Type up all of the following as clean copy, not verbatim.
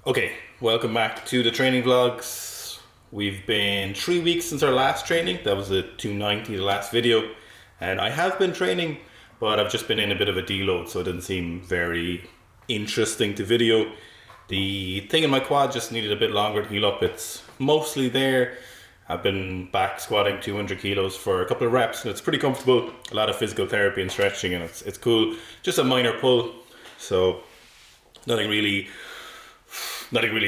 Okay, welcome back to the training vlogs. We've been 3 weeks since our last training. That was the 290, the last video. And I have been training, but I've just been in a bit of a deload, so it didn't seem very interesting to video. The thing in my quad just needed a bit longer to heal up. It's mostly there. I've been back squatting 200 kilos for a couple of reps, and it's pretty comfortable. A lot of physical therapy and stretching, and it's cool. Just a minor pull, so nothing really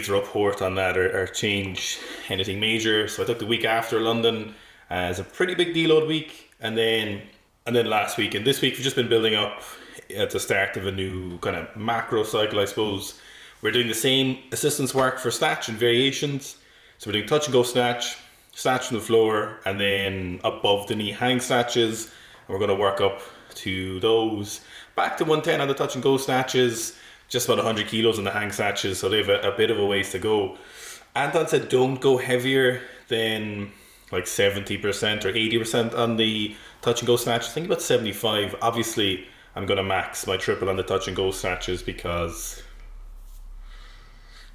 to report on that or change anything major. So I took the week after London as a pretty big deload week, and then last week and this week we've just been building up at the start of a new kind of macro cycle, I suppose. We're doing the same assistance work for snatch and variations. So we're doing touch and go snatch from the floor, and then above the knee hang snatches, and we're going to work up to those. Back to 110 on the touch and go snatches, just about 100 kilos on the hang snatches, so they have a bit of a ways to go. Anton said don't go heavier than like 70% or 80% on the touch and go snatches. I think about 75. Obviously, I'm going to max my triple on the touch and go snatches because,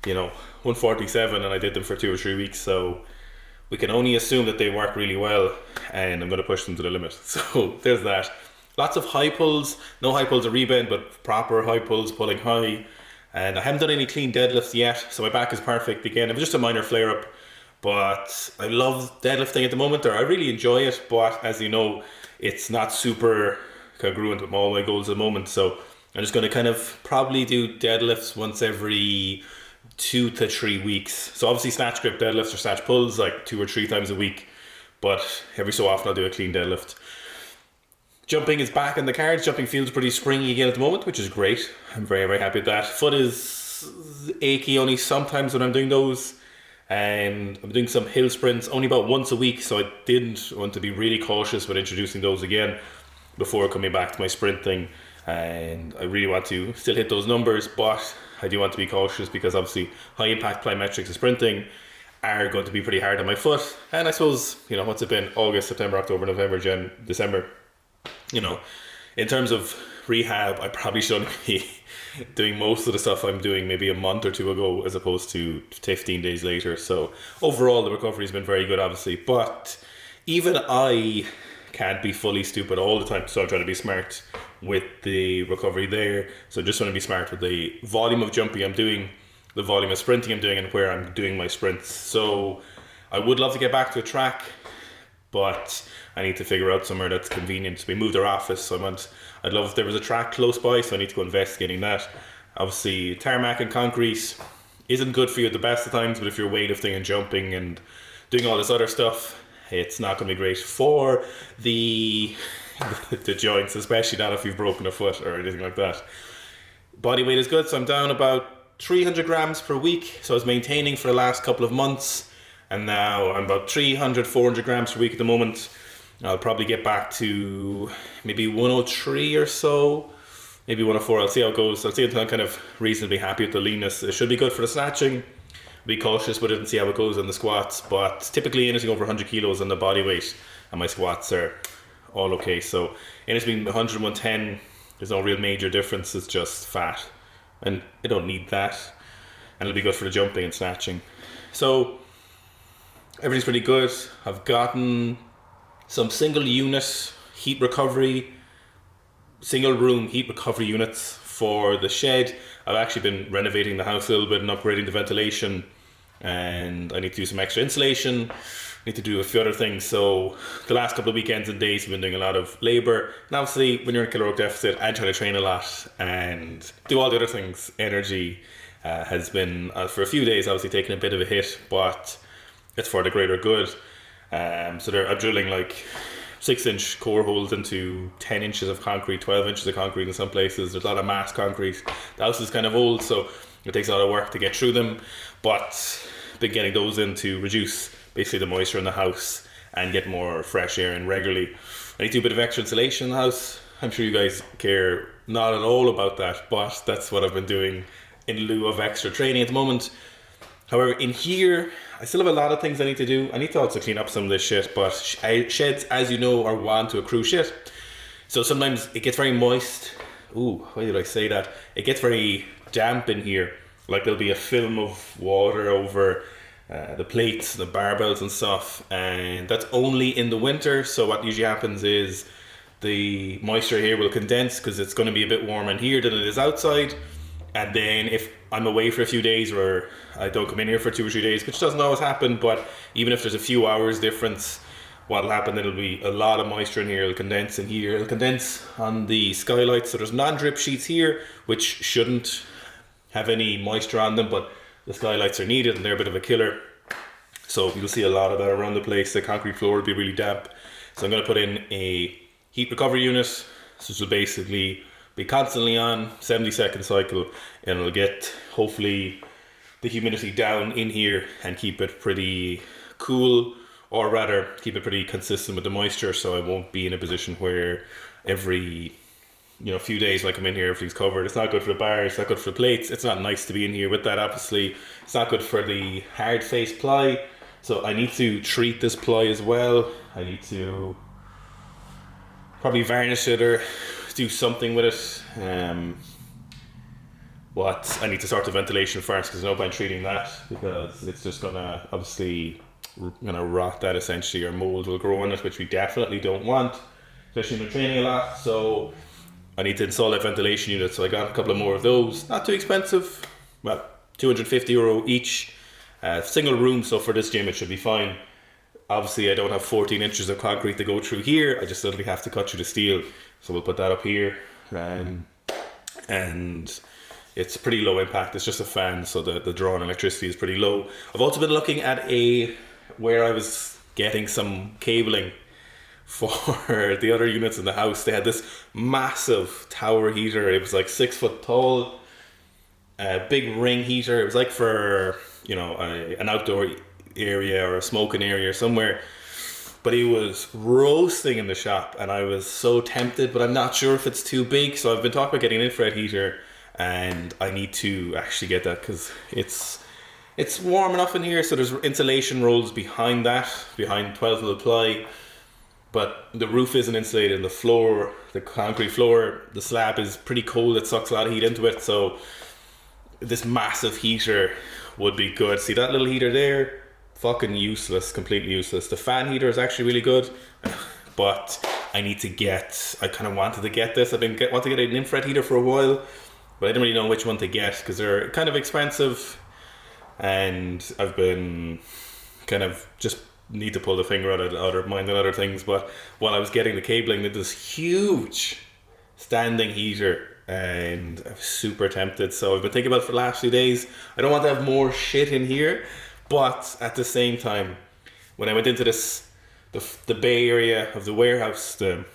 147 and I did them for 2 or 3 weeks, so we can only assume that they work really well, and I'm going to push them to the limit. So there's that. Lots of high pulls, no high pulls or rebound, but proper high pulls, pulling high. And I haven't done any clean deadlifts yet, so my back is perfect again. It was just a minor flare up, but I love deadlifting at the moment, or I really enjoy it, but as you know, it's not super congruent with all my goals at the moment. So I'm just going to kind of probably do deadlifts once every 2 to 3 weeks. So obviously snatch grip deadlifts or snatch pulls like 2 or 3 times a week, but every so often I'll do a clean deadlift. Jumping is back in the cards. Jumping feels pretty springy again at the moment, which is great. I'm very, very happy with that. Foot is achy only sometimes when I'm doing those. And I'm doing some hill sprints only about once a week, so I didn't want to be really cautious with introducing those again before coming back to my sprint thing. And I really want to still hit those numbers, but I do want to be cautious because obviously high impact plyometrics and sprinting are going to be pretty hard on my foot. And I suppose, what's it been? August, September, October, November, December. In terms of rehab, I probably shouldn't be doing most of the stuff I'm doing maybe a month or two ago as opposed to 15 days later. So overall, the recovery has been very good, obviously. But even I can't be fully stupid all the time. So I'm trying to be smart with the recovery there. So just want to be smart with the volume of jumping I'm doing, the volume of sprinting I'm doing, and where I'm doing my sprints. So I would love to get back to a track, but I need to figure out somewhere that's convenient. We moved our office, so I'd love if there was a track close by, so I need to go investigating that. Obviously, tarmac and concrete isn't good for you at the best of times, but if you're weightlifting and jumping and doing all this other stuff, it's not going to be great for the joints, especially not if you've broken a foot or anything like that. Body weight is good, so I'm down about 300 grams per week, so I was maintaining for the last couple of months. And now I'm about 300, 400 grams per week at the moment. I'll probably get back to maybe 103 or so, maybe 104. I'll see how it goes. I'll see until I'm kind of reasonably happy with the leanness. It should be good for the snatching. Be cautious with it and see how it goes on the squats. But typically anything over 100 kilos on the body weight, and my squats are all okay. So anything 100 and 110, there's no real major difference. It's just fat. And I don't need that. And it'll be good for the jumping and snatching. So everything's pretty good. I've gotten some single room heat recovery units for the shed. I've actually been renovating the house a little bit and upgrading the ventilation, and I need to do some extra insulation. I need to do a few other things. So the last couple of weekends and days I've been doing a lot of labor, and obviously when you're in a caloric deficit and trying to train a lot and do all the other things, energy has been for a few days obviously taking a bit of a hit, but it's for the greater good. So I'm drilling like 6-inch core holes into 10 inches of concrete, 12 inches of concrete in some places. There's a lot of mass concrete. The house is kind of old, so it takes a lot of work to get through them, but been getting those in to reduce basically the moisture in the house and get more fresh air in regularly. I need to do a bit of extra insulation in the house. I'm sure you guys care not at all about that, but that's what I've been doing in lieu of extra training at the moment. However, in here, I still have a lot of things I need to do. I need to also clean up some of this shit, but sheds, as you know, are wont to accrue shit. So sometimes it gets very moist. Ooh, why did I say that? It gets very damp in here. like there'll be a film of water over the plates, the barbells and stuff, and that's only in the winter. So what usually happens is the moisture here will condense because it's going to be a bit warmer in here than it is outside. And then if I'm away for a few days or I don't come in here for 2 or 3 days, which doesn't always happen, but even if there's a few hours difference, what'll happen, there'll be a lot of moisture in here. It'll condense in here. It'll condense on the skylights. So there's non-drip sheets here, which shouldn't have any moisture on them, but the skylights are needed and they're a bit of a killer. So you'll see a lot of that around the place. The concrete floor will be really damp. So I'm going to put in a heat recovery unit, which will basically be constantly on, 70-second cycle, and it'll get hopefully the humidity down in here and keep it pretty cool, or rather keep it pretty consistent with the moisture, so I won't be in a position where every few days like I'm in here, everything's covered. It's not good for the bars, it's not good for the plates. It's not nice to be in here with that, obviously. It's not good for the hard face ply. So I need to treat this ply as well. I need to probably varnish it or do something with it. But I need to start the ventilation first, because there's no point treating that, because it's just gonna obviously rot that essentially, or mold will grow in it, which we definitely don't want, especially when we're training a lot. So I need to install that ventilation unit. So I got a couple of more of those. Not too expensive, well, €250 each. Single room, so for this gym it should be fine. Obviously I don't have 14 inches of concrete to go through here. I just literally have to cut through the steel. So we'll put that up here. And it's pretty low impact. It's just a fan, so the draw on electricity is pretty low. I've also been looking at where I was getting some cabling for the other units in the house. They had this massive tower heater. It was like 6 foot tall, a big ring heater. It was like for an outdoor area or a smoking area or somewhere. But it was roasting in the shop, and I was so tempted, but I'm not sure if it's too big. So I've been talking about getting an infrared heater, and I need to actually get that, because it's warm enough in here. So there's insulation rolls behind 12mm ply, but the roof isn't insulated, and the floor, the concrete floor, the slab is pretty cold. It sucks a lot of heat into it. So this massive heater would be good. See that little heater there? Fucking useless, completely useless. The fan heater is actually really good, but I kind of wanted to get this. Want to get an infrared heater for a while, but I didn't really know which one to get, because they're kind of expensive, and I've been kind of just need to pull the finger out of mind and other things. But while I was getting the cabling, there's this huge standing heater, and I was super tempted. So I've been thinking about it for the last few days. I don't want to have more shit in here, but at the same time, when I went into the bay area of the warehouse, the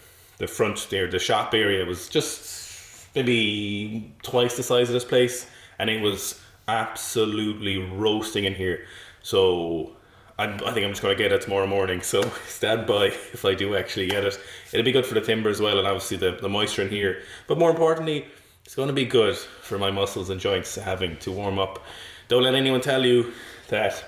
front there, the shop area was just maybe twice the size of this place, and it was absolutely roasting in here. So I think I'm just going to get it tomorrow morning. So stand by if I do actually get it. It'll be good for the timber as well, and obviously the moisture in here. But more importantly, it's going to be good for my muscles and joints having to warm up. Don't let anyone tell you that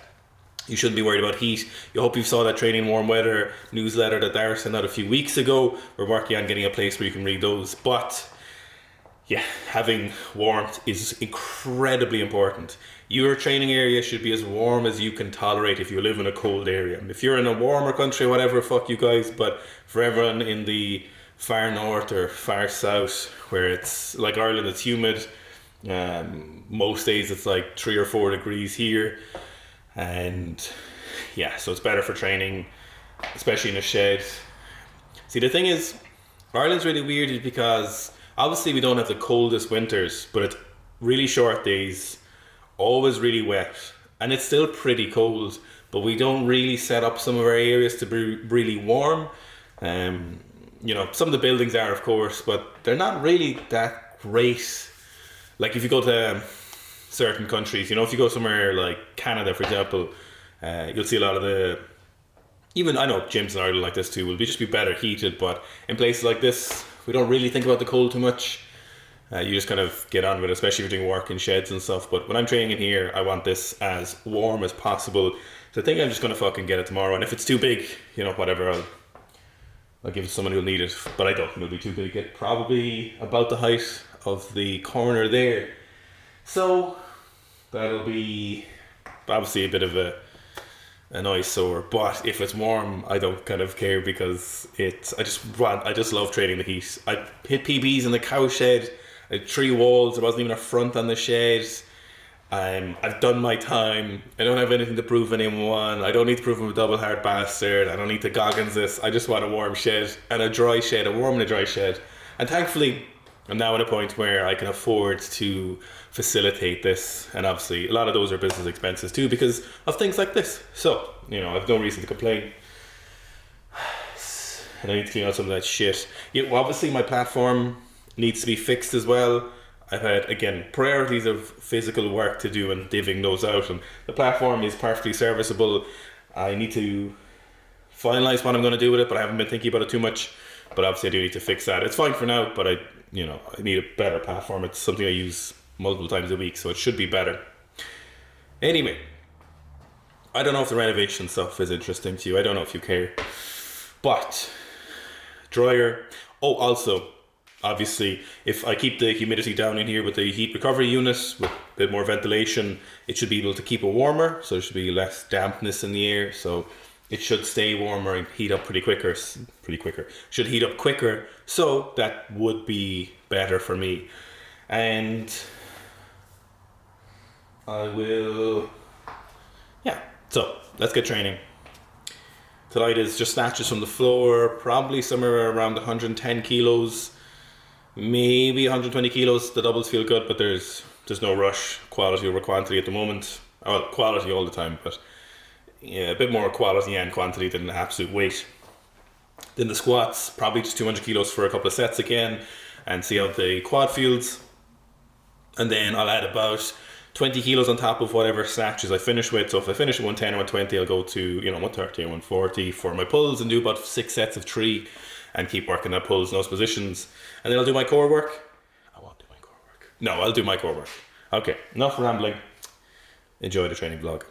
you shouldn't be worried about heat. You hope you saw that Training Warm Weather newsletter that Dara sent out a few weeks ago. We're working on getting a place where you can read those. But yeah, having warmth is incredibly important. Your training area should be as warm as you can tolerate if you live in a cold area. If you're in a warmer country, whatever, fuck you guys. But for everyone in the far north or far south, where it's like Ireland, it's humid. Most days it's like 3 or 4 degrees here. And yeah, so it's better for training, especially in a shed. See, the thing is, Ireland's really weird because obviously we don't have the coldest winters, but it's really short days, always really wet, and it's still pretty cold, but we don't really set up some of our areas to be really warm. Some of the buildings are, of course, but they're not really that great. Like if you go to certain countries, if you go somewhere like Canada, for example, you'll see a lot of even I know gyms in Ireland like this too will just be better heated, but in places like this, we don't really think about the cold too much. You just kind of get on with it, especially if you're doing work in sheds and stuff. But when I'm training in here, I want this as warm as possible. So I think I'm just going to fucking get it tomorrow. And if it's too big, whatever, I'll give it to someone who'll need it. But I don't think it'll be too big. It's probably about the height of the corner there. So That'll be obviously a bit of an eyesore, but if it's warm, I don't kind of care because I just love trading the heat. I hit PBs in the cow shed. I had 3 walls. There wasn't even a front on the shed. I've done my time. I don't have anything to prove anyone. I don't need to prove I'm a double hard bastard. I don't need to Goggins this. I just want a warm shed and a dry shed, a warm and a dry shed. And thankfully, I'm now at a point where I can afford to facilitate this. And obviously, a lot of those are business expenses too because of things like this. So, I've no reason to complain. And I need to clean out some of that shit. Obviously, my platform needs to be fixed as well. I've had, again, priorities of physical work to do and divvying those out, and the platform is perfectly serviceable. I need to finalise what I'm going to do with it, but I haven't been thinking about it too much. But obviously I do need to fix that. It's fine for now, but I need a better platform. It's something I use multiple times a week, so it should be better. Anyway, I don't know if the renovation stuff is interesting to you. I don't know if you care. But, dryer. Oh, also, obviously, if I keep the humidity down in here with the heat recovery unit, with a bit more ventilation, it should be able to keep it warmer, so there should be less dampness in the air, so it should stay warmer and heat up should heat up quicker, so that would be better for me. And so let's get training. Tonight is just snatches from the floor, probably somewhere around 110 kilos, maybe 120 kilos. The doubles feel good, but there's no rush, quality over quantity at the moment. Well, quality all the time, but yeah, a bit more quality and quantity than the absolute weight. Then the squats, probably just 200 kilos for a couple of sets again, and see how the quad feels. And then I'll add about 20 kilos on top of whatever snatches I finish with. So if I finish at 110 or 120, I'll go to 130 or 140 for my pulls and do about 6 sets of 3 and keep working at pulls in those positions. And then I'll do my core work. I won't do my core work. No, I'll do my core work. Okay, enough rambling. Enjoy the training vlog.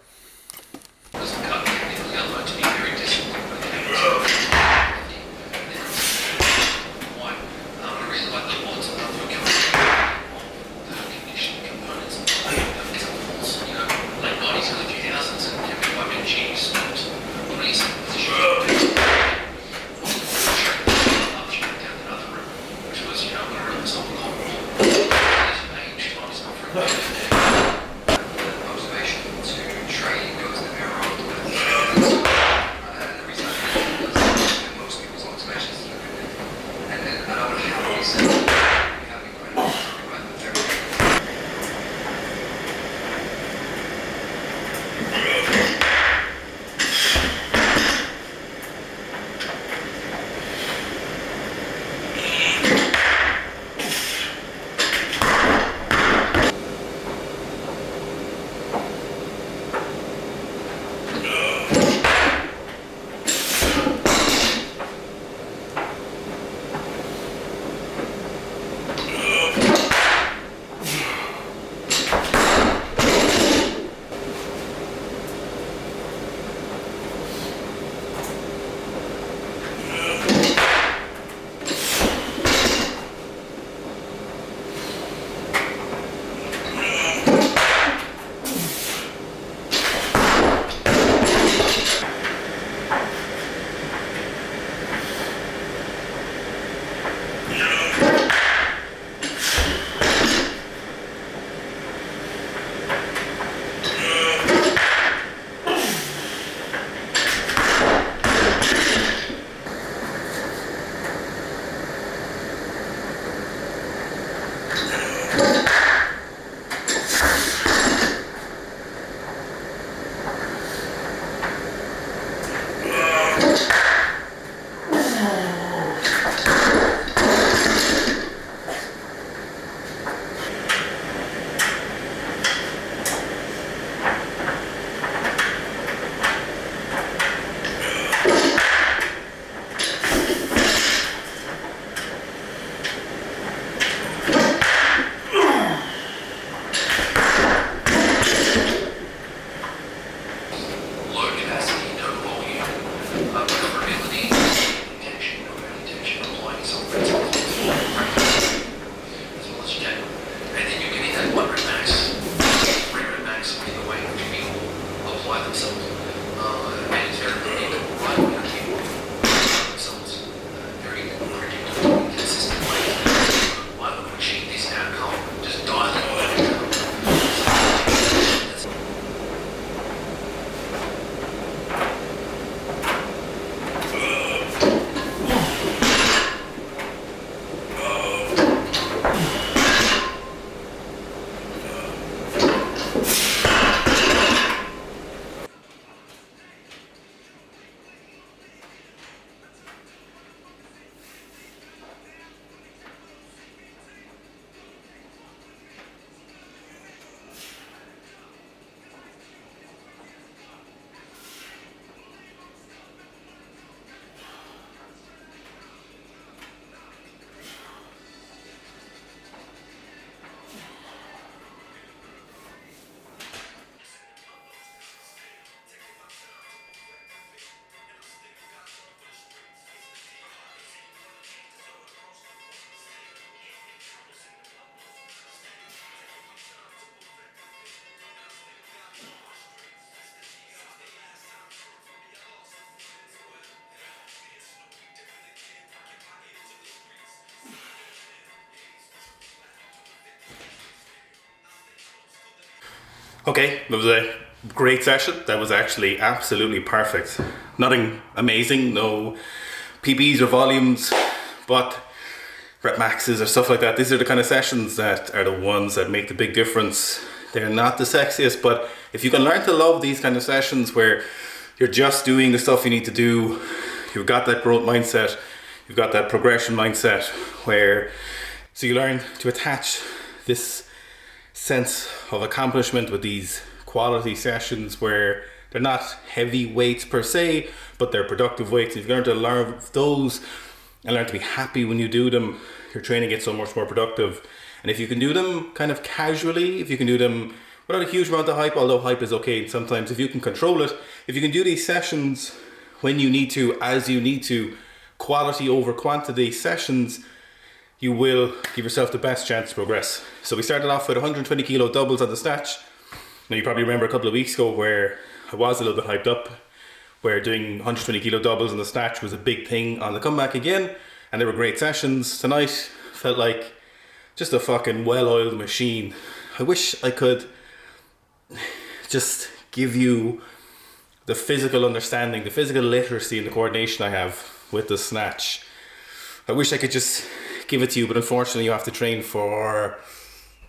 Okay, that was a great session. That was actually absolutely perfect. Nothing amazing, no PBs or volumes, but rep maxes or stuff like that. These are the kind of sessions that are the ones that make the big difference. They're not the sexiest, but if you can learn to love these kind of sessions where you're just doing the stuff you need to do, you've got that growth mindset, you've got that progression mindset, where so you learn to attach this sense of accomplishment with these quality sessions where they're not heavy weights per se, but they're productive weights. If you learn to learn those and learn to be happy when you do them, your training gets so much more productive. And if you can do them kind of casually, if you can do them without a huge amount of hype, although hype is okay sometimes, if you can control it, if you can do these sessions when you need to, as you need to, quality over quantity sessions, you will give yourself the best chance to progress. So we started off with 120 kilo doubles on the snatch. Now you probably remember a couple of weeks ago where I was a little bit hyped up, where doing 120 kilo doubles on the snatch was a big thing on the comeback again, and they were great sessions. Tonight felt like just a fucking well-oiled machine. I wish I could just give you the physical understanding, the physical literacy and the coordination I have with the snatch. I wish I could just give it to you, but unfortunately you have to train for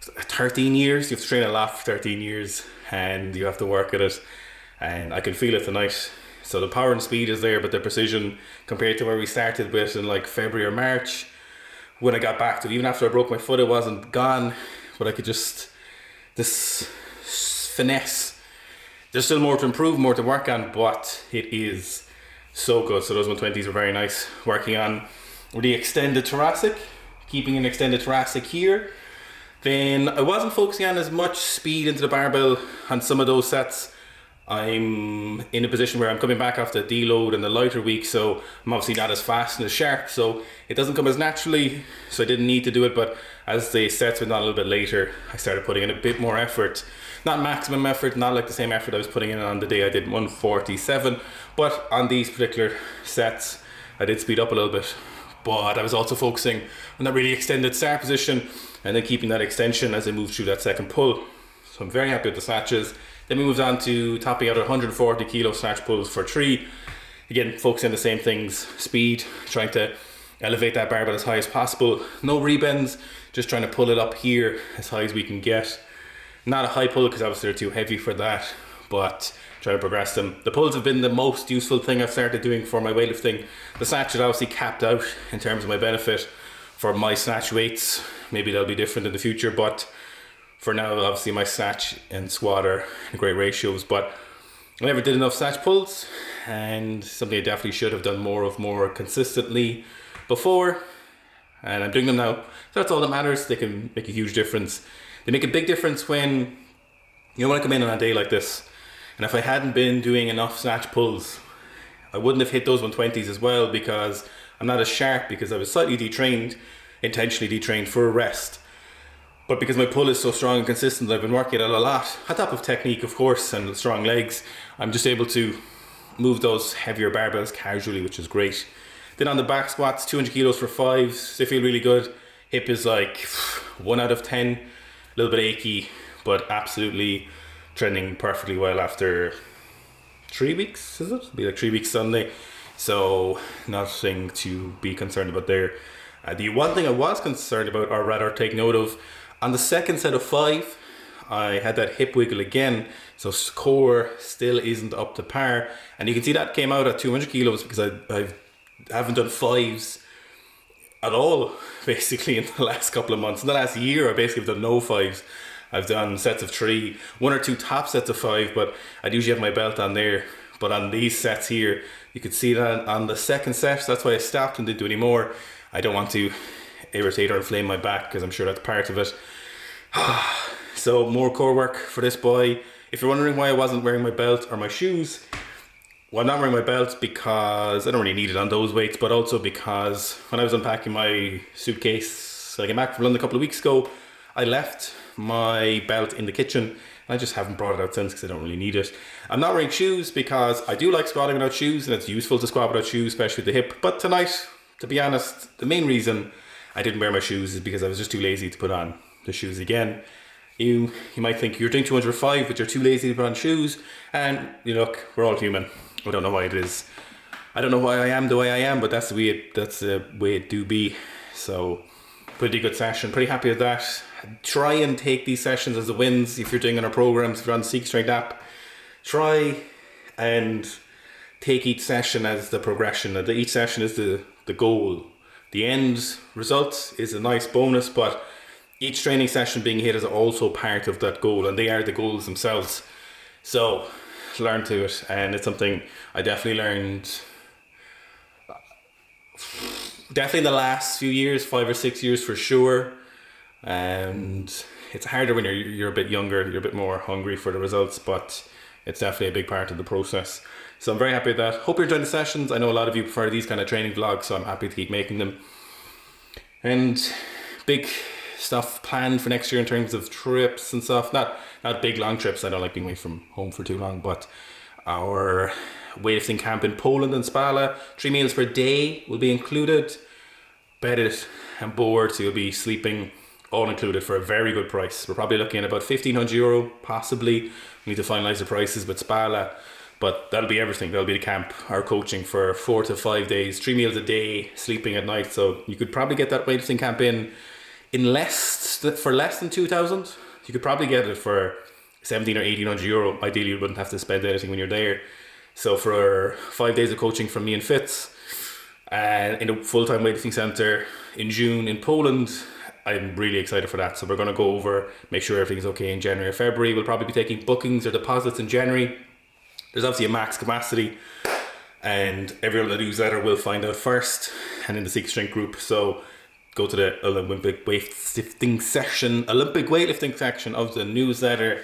13 years. You have to train a lot for 13 years and you have to work at it, and I can feel it tonight. So the power and speed is there, but the precision compared to where we started with in like February or March, when I got back to it, even after I broke my foot, it wasn't gone, but I could just, this finesse, there's still more to improve, more to work on, but it is so good. So those 120s were very nice. Working on the extended thoracic, keeping an extended thoracic here. Then I wasn't focusing on as much speed into the barbell on some of those sets. I'm in a position where I'm coming back off the deload and the lighter week, so I'm obviously not as fast and as sharp, so it doesn't come as naturally, so I didn't need to do it. But as the sets went on a little bit later, I started putting in a bit more effort. Not maximum effort, not like the same effort I was putting in on the day I did 147, but on these particular sets I did speed up a little bit. But I was also focusing on that really extended start position and then keeping that extension as I moved through that second pull. So I'm very happy with the snatches. Then we moved on to topping out at 140 kilo snatch pulls for 3. Again, focusing on the same things, speed, trying to elevate that barbell as high as possible. No rebends, just trying to pull it up here as high as we can get. Not a high pull because obviously they're too heavy for that, but try to progress them. The pulls have been the most useful thing I've started doing for my weightlifting. The snatch is obviously capped out in terms of my benefit for my snatch weights. Maybe they'll be different in the future, but for now, obviously my snatch and squat are in great ratios. But I never did enough snatch pulls, and something I definitely should have done more consistently before, and I'm doing them now. So that's all that matters. They can make a huge difference. They make a big difference when I come in on a day like this, and if I hadn't been doing enough snatch pulls, I wouldn't have hit those 120s as well, because I'm not as sharp, because I was slightly detrained, intentionally detrained for a rest. But because my pull is so strong and consistent, I've been working it a lot, on top of technique of course and strong legs, I'm just able to move those heavier barbells casually, which is great. Then on the back squats, 200 kilos for 5s, they feel really good. Hip is like 1 out of 10, a little bit achy, but absolutely trending perfectly well after 3 weeks, is it? It'll be like 3 weeks Sunday, so nothing to be concerned about there. The one thing I was concerned about, or rather take note of, on the second set of 5, I had that hip wiggle again, so core still isn't up to par, and you can see that came out at 200 kilos because I haven't done 5s at all basically in the last couple of months. In the last year I basically have done no 5s. I've done sets of 3, 1 or 2 top sets of 5, but I'd usually have my belt on there. But on these sets here, you could see that on the second set, that's why I stopped and didn't do any more. I don't want to irritate or inflame my back, because I'm sure that's part of it. So more core work for this boy. If you're wondering why I wasn't wearing my belt or my shoes, well, I'm not wearing my belt because I don't really need it on those weights, but also because when I was unpacking my suitcase, I came back from London a couple of weeks ago, I left my belt in the kitchen, and I just haven't brought it out since because I don't really need it. I'm not wearing shoes because I do like squatting without shoes, and it's useful to squat without shoes, especially with the hip. But tonight, to be honest, the main reason I didn't wear my shoes is because I was just too lazy to put on the shoes again. You might think you're doing 205, but you're too lazy to put on shoes. And you look, we're all human. I don't know why it is. I don't know why I am the way I am, but that's the way it do be. So pretty good session. Pretty happy with that. Try and take these sessions as the wins. If you're doing on our programs, if you're on the Sika Strength app, try and take each session as the progression. Each session is the goal. The end result is a nice bonus, but each training session being hit is also part of that goal, and they are the goals themselves. So learn to it, and it's something I definitely learned in the last few years, 5 or 6 years for sure. And it's harder when you're a bit younger, you're a bit more hungry for the results, but it's definitely a big part of the process. So I'm very happy with that. Hope you're enjoying the sessions. I know a lot of you prefer these kind of training vlogs, so I'm happy to keep making them. And big stuff planned for next year in terms of trips and stuff. Not big long trips. I don't like being away from home for too long, but our weightlifting camp in Poland and Spala, 3 meals per day will be included. Bedded and board, so you'll be sleeping all included for a very good price. We're probably looking at about €1,500 possibly. We need to finalize the prices with Spala, but that'll be everything. That'll be the camp, our coaching for 4 to 5 days, 3 meals a day, sleeping at night. So you could probably get that weightlifting camp in for less than 2,000. You could probably get it for 1,700 or 1,800 euro. Ideally, you wouldn't have to spend anything when you're there. So for 5 days of coaching from me and Fitz, and in a full-time weightlifting center in June in Poland, I'm really excited for that. So we're going to go over, make sure everything's okay in January or February. We'll probably be taking bookings or deposits in January. There's obviously a max capacity, and everyone in the newsletter will find out first, and in the Sika Strength group. So go to the Olympic weightlifting section of the newsletter,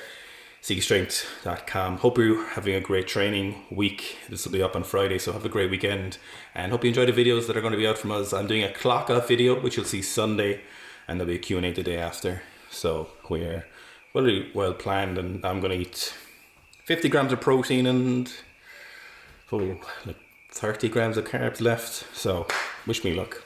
sikastrength.com. Hope you're having a great training week. This will be up on Friday, so have a great weekend, and hope you enjoy the videos that are going to be out from us. I'm doing a clock off video, which you'll see Sunday, and there'll be a Q&A the day after. So we're really well planned, and I'm going to eat 50 grams of protein and probably like 30 grams of carbs left. So wish me luck.